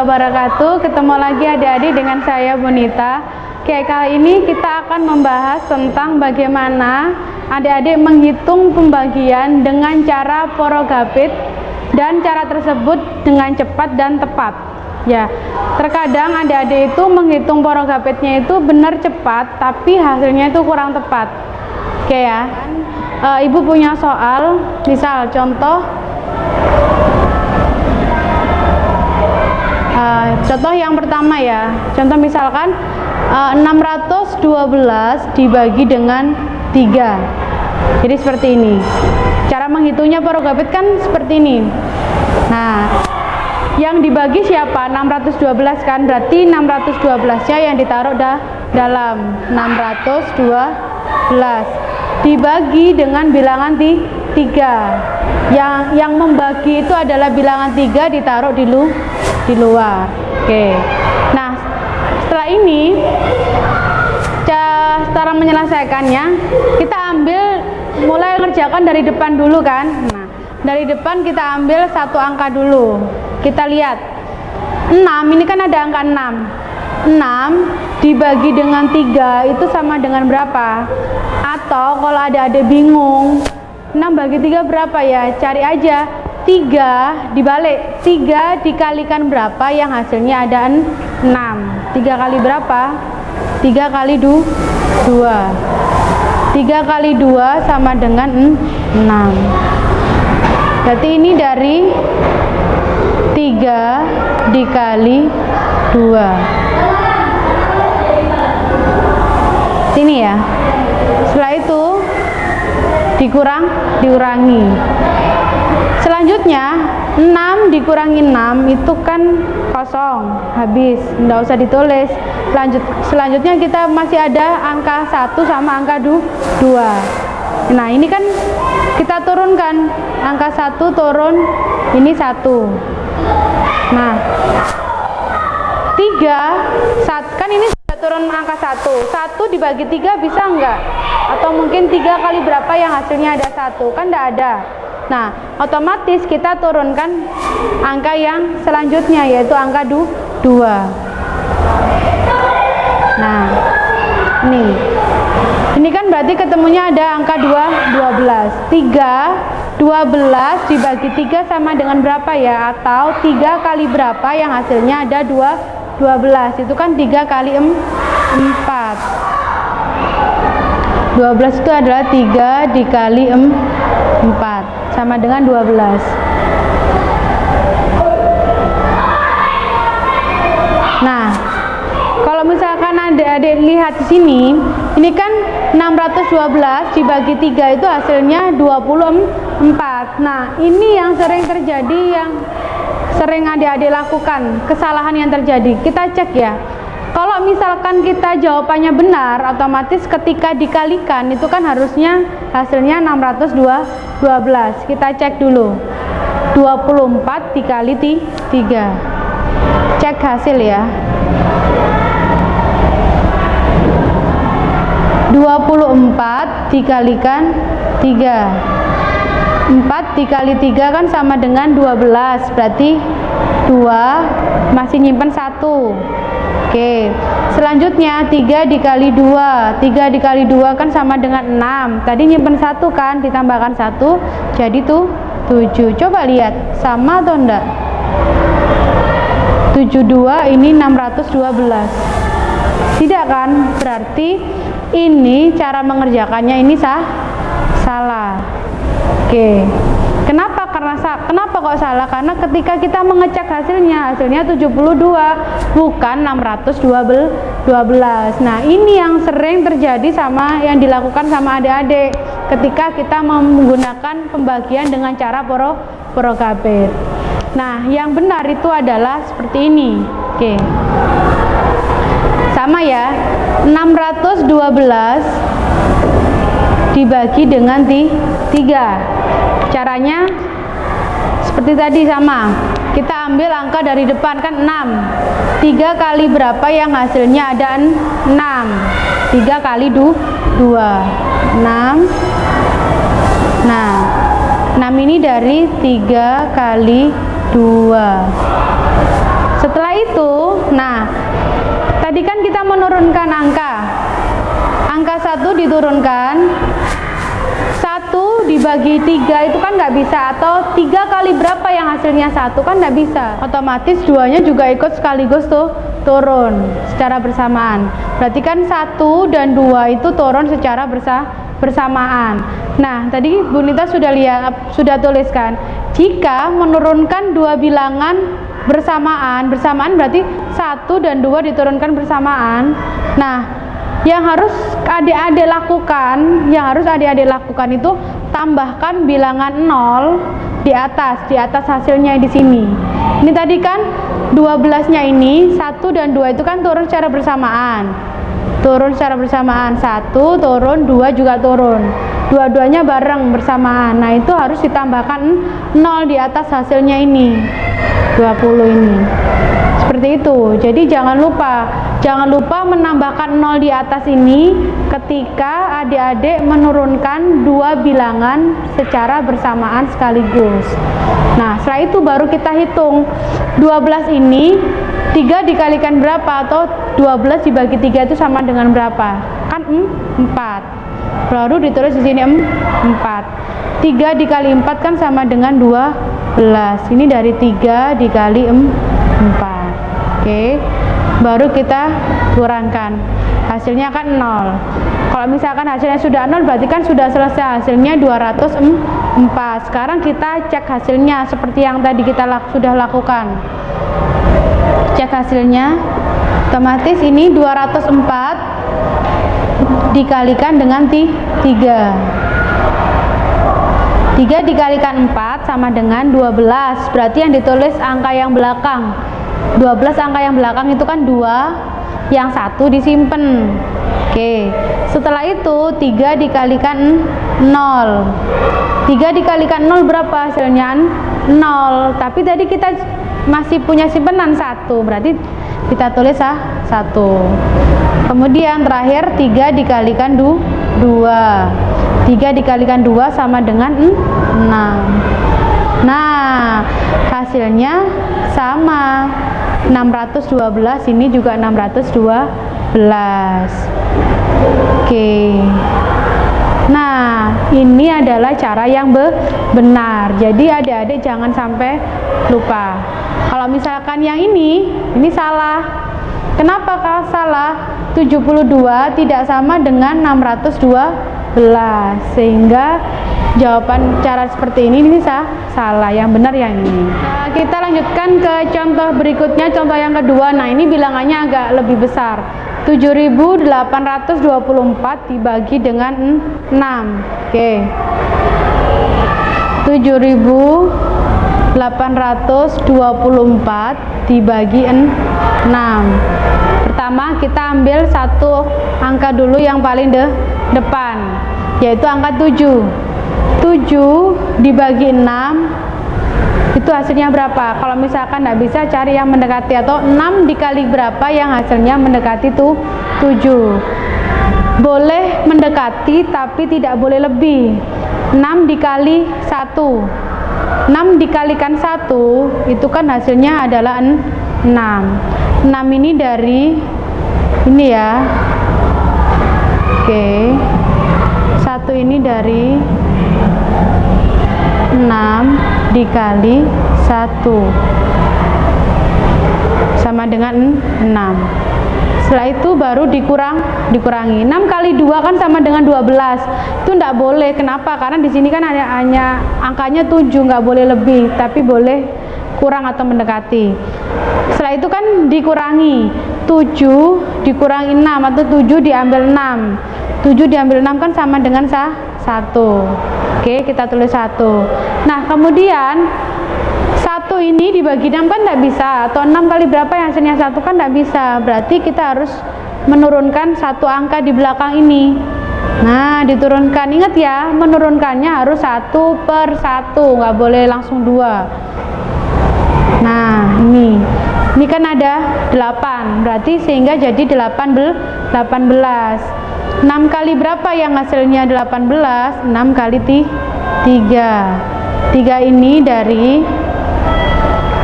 wabarakatuh. Ketemu lagi adik-adik dengan saya Bonita. Oke, kali ini kita akan membahas tentang bagaimana adik-adik menghitung pembagian dengan cara porogapit, dan cara tersebut dengan cepat dan tepat. Ya, terkadang adik-adik itu menghitung porogapitnya itu benar cepat, tapi hasilnya itu kurang tepat. Oke ya, Ibu punya soal, misal contoh yang pertama ya, contoh misalkan 612 dibagi dengan 3. Jadi seperti ini. Cara menghitungnya porogapit kan seperti ini. Nah, yang dibagi siapa? 612 kan, berarti 612-nya yang ditaruh dalam 612 dibagi dengan bilangan 3. Yang membagi itu adalah bilangan 3 ditaruh di luar. Oke. Nah, setelah ini cara menyelesaikannya, kita mulai mengerjakan dari depan dulu kan. Nah, dari depan kita ambil satu angka dulu. Kita lihat 6, ini kan ada angka 6 dibagi dengan 3 itu sama dengan berapa? Atau kalau ada bingung 6 bagi 3 berapa ya, cari aja 3 dibalik, 3 dikalikan berapa yang hasilnya ada 6. 3 kali berapa? 3 kali 2. 3 kali 2 sama dengan 6. Berarti ini dari 3 dikali 2. Ini ya. Setelah itu diurangi. Selanjutnya 6 dikurangi 6 itu kan kosong, habis, enggak usah ditulis. Selanjutnya kita masih ada angka 1 sama angka 2. Nah, ini kan kita turunkan, angka 1 turun, ini 1. Nah, 3 kan ini sudah turun angka 1 dibagi 3 bisa enggak? Atau mungkin 3 kali berapa yang hasilnya ada 1? Kan enggak ada. Nah, otomatis kita turunkan angka yang selanjutnya, yaitu angka 2. Nah, ini kan berarti ketemunya ada angka 12. 12 dibagi 3 sama dengan berapa ya? Atau 3 kali berapa yang hasilnya ada 12? Itu kan 3 kali 4. 12 itu adalah 3 dikali 4 sama dengan 12. Nah, kalau misalkan adik-adik lihat di sini, ini kan 612 dibagi 3 itu hasilnya 24. Nah, ini yang sering terjadi, yang sering adik-adik lakukan, kesalahan yang terjadi. Kita cek ya. Kalau misalkan kita jawabannya benar, otomatis ketika dikalikan itu kan harusnya hasilnya 612. Kita cek dulu. 24 dikali 3. Cek hasil ya. 24 dikalikan 3. 4 dikali 3 kan sama dengan 12. Berarti 2 masih nyimpen 1. Oke, selanjutnya 3 dikali 2. 3 dikali 2 kan sama dengan 6. Tadi nyimpen 1 kan, ditambahkan 1 jadi tuh 7. Coba lihat sama atau enggak? 72 ini 612. Tidak kan? Berarti ini cara mengerjakannya ini salah. Oke. Kenapa kok salah? Karena ketika kita mengecek hasilnya 72 bukan 612. Nah, ini yang sering terjadi yang dilakukan sama adik-adik ketika kita menggunakan pembagian dengan cara porogapit. Nah, yang benar itu adalah seperti ini. Oke. Sama ya. 612 dibagi dengan 3. Caranya seperti tadi sama. Kita ambil angka dari depan kan 6. 3 kali berapa yang hasilnya ada 6? 3 kali 2. 6. Nah, 6 ini dari 3 kali 2. Setelah itu, nah tadi kan kita menurunkan angka 1 diturunkan, 1 dibagi 3 itu kan nggak bisa, atau 3 kali berapa yang hasilnya 1 kan nggak bisa, otomatis 2-nya juga ikut sekaligus tuh turun secara bersamaan. Berarti kan 1 dan 2 itu turun secara bersamaan. Nah tadi Bu Nita sudah tuliskan, jika menurunkan 2 bilangan bersamaan berarti 1 dan 2 diturunkan bersamaan. Nah yang harus adik-adik lakukan itu tambahkan bilangan 0 di atas hasilnya di sini. Ini tadi kan 12-nya ini 1 dan 2 itu kan turun secara bersamaan. 1 turun, 2 juga turun. Dua-duanya bareng bersamaan. Nah, itu harus ditambahkan 0 di atas hasilnya ini. 20 ini. Seperti itu. Jadi jangan lupa menambahkan 0 di atas ini ketika adik-adik menurunkan 2 bilangan secara bersamaan sekaligus. Nah, setelah itu baru kita hitung 12 ini 3 dikalikan berapa, atau 12 dibagi 3 itu sama dengan berapa? Kan 4. Baru ditulis di sini 4. 3 dikali 4 kan sama dengan 12. Ini dari 3 dikali 4. Oke, baru kita kurangkan, hasilnya kan 0. Kalau misalkan hasilnya sudah 0 berarti kan sudah selesai, hasilnya 204. Sekarang kita cek hasilnya seperti yang tadi kita sudah lakukan. Cek hasilnya, otomatis ini 204 dikalikan dengan 3. 3 dikalikan 4 sama dengan 12. Berarti yang ditulis angka yang belakang 12, angka yang belakang itu kan 2, yang 1 disimpan. Oke, setelah itu 3 dikalikan 0. 3 dikalikan 0 berapa hasilnya? 0. Tapi tadi kita masih punya simpenan 1, berarti kita tulis 1. Kemudian terakhir 3 dikalikan 2. 3 dikalikan 2 sama dengan 6. Nah, hasilnya sama, 612. Ini juga 612. Oke. Nah, ini adalah cara yang benar. Jadi adik-adik jangan sampai lupa. Kalau misalkan yang ini salah. Kenapa kalau salah? 72 tidak sama dengan 612. Sehingga jawaban cara seperti ini salah. Yang benar yang ini. Nah, kita lanjutkan ke contoh berikutnya, contoh yang kedua. Nah, ini bilangannya agak lebih besar. 7.824 dibagi dengan 6. Oke. 7.824 dibagi 6. Pertama kita ambil satu angka dulu yang paling depan, yaitu angka 7. 7 dibagi 6 itu hasilnya berapa? Kalau misalkan tidak bisa, cari yang mendekati, atau 6 dikali berapa yang hasilnya mendekati tuh 7. Boleh mendekati tapi tidak boleh lebih. 6 dikali 1, 6 dikalikan 1 itu kan hasilnya adalah 6. 6 ini dari ini ya. Oke, 1 ini dari 6 dikali 1 sama dengan 6. Setelah itu baru dikurangi. 6 kali 2 kan sama dengan 12. Itu tidak boleh. Kenapa? Karena di sini kan hanya angkanya 7, nggak boleh lebih, tapi boleh kurang atau mendekati. Setelah itu kan dikurangi. 7 dikurangi 6, atau 7 diambil 6. 7 diambil 6 kan sama dengan 1. Oke, kita tulis 1. Nah, kemudian 1 ini dibagi 6 kan tidak bisa, atau 6 kali berapa yang hasilnya 1 kan tidak bisa. Berarti kita harus menurunkan satu angka di belakang ini. Nah, diturunkan. Ingat ya, menurunkannya harus 1/1, nggak boleh langsung 2. Nah, ini kan ada 8, berarti sehingga jadi 18. 6 kali berapa yang hasilnya 18? 6 kali 3. 3 ini dari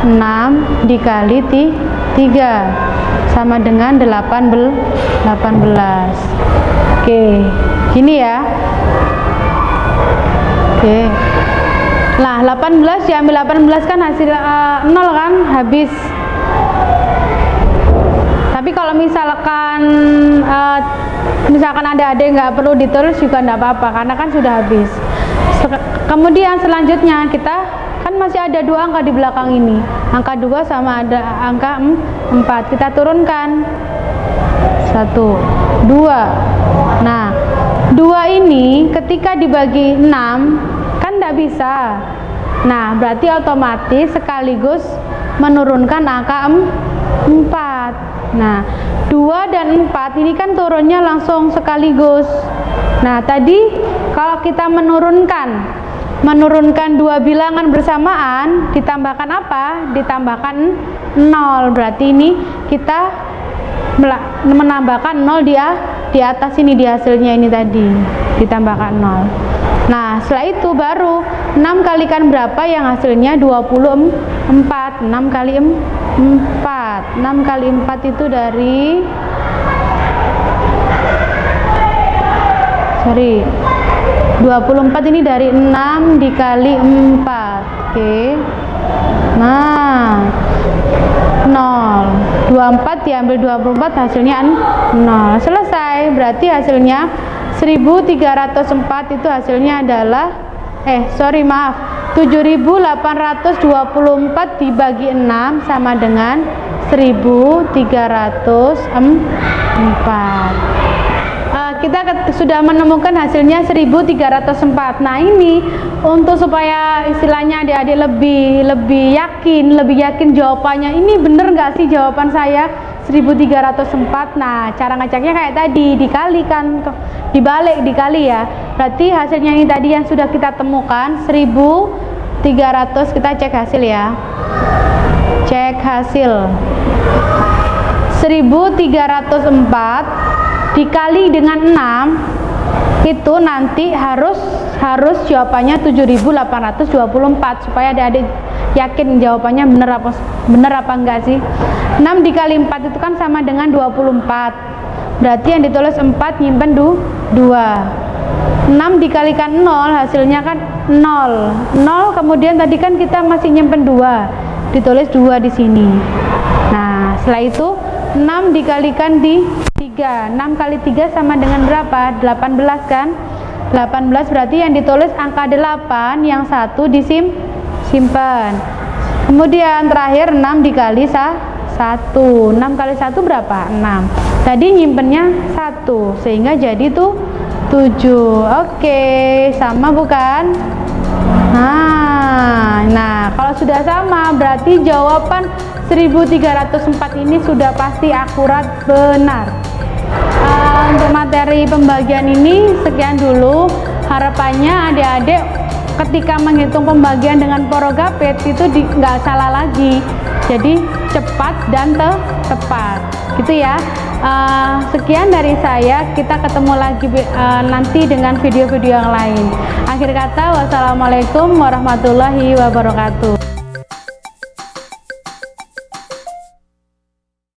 6 dikali 3 sama dengan 18. Oke, gini ya. Oke. Nah, 18 diambil 18 kan hasil 0 kan, habis. Tapi kalau misalkan adik-adik nggak perlu ditulis juga nggak apa-apa karena kan sudah habis. Kemudian selanjutnya kita kan masih ada 2 angka di belakang ini, angka 2 sama ada angka 4. Kita turunkan 1, 2. Nah, 2 ini ketika dibagi 6 kan tidak bisa. Nah, berarti otomatis sekaligus menurunkan angka 4. Nah, 2 dan 4 ini kan turunnya langsung sekaligus. Nah, tadi kalau kita menurunkan 2 bilangan bersamaan, ditambahkan apa? Ditambahkan 0. Berarti ini kita menambahkan 0 di atas ini, di hasilnya ini tadi ditambahkan 0. Nah, setelah itu baru 6 kalikan berapa yang hasilnya 24. 6 kali 4. 6 kali 4 itu dari 24 ini dari 6 dikali 4. Oke. Nah, 0. 24 diambil 24 hasilnya 0. Selesai. Berarti hasilnya 1304 itu hasilnya adalah 7824 dibagi 6 sama dengan 1304. Kita sudah menemukan hasilnya 1304. Nah, ini untuk supaya istilahnya adik-adik lebih yakin jawabannya, ini bener nggak sih jawaban saya 1304. Nah, cara ngeceknya kayak tadi, dikalikan, dibalik, dikali ya. Berarti hasilnya ini tadi yang sudah kita temukan 1300. Kita cek hasil ya. Cek hasil 1304 dikali dengan 6 itu nanti harus jawabannya 7824 supaya adik-adik yakin jawabannya bener apa enggak sih. 6 dikali 4 itu kan sama dengan 24. Berarti yang ditulis 4 nyimpen 2. 6 dikalikan 0 hasilnya kan 0. Kemudian tadi kan kita masih nyimpen 2. Ditulis 2 di sini. Nah, setelah itu 6 dikalikan di 3. 6 kali 3 sama dengan berapa? 18 kan? 18 berarti yang ditulis angka 8, yang 1 disimpan. Kemudian terakhir 6 dikali 1. 6 kali 1 berapa? 6. Tadi nyimpennya 1 sehingga jadi tuh 7. Oke, sama bukan? Nah, kalau sudah sama berarti jawaban 1304 ini sudah pasti akurat benar. Untuk materi pembagian ini sekian dulu. Harapannya adik-adik ketika menghitung pembagian dengan porogapit itu nggak salah lagi, jadi cepat dan tepat gitu ya. Sekian dari saya, kita ketemu lagi nanti dengan video-video yang lain. Akhir kata, wassalamualaikum warahmatullahi wabarakatuh.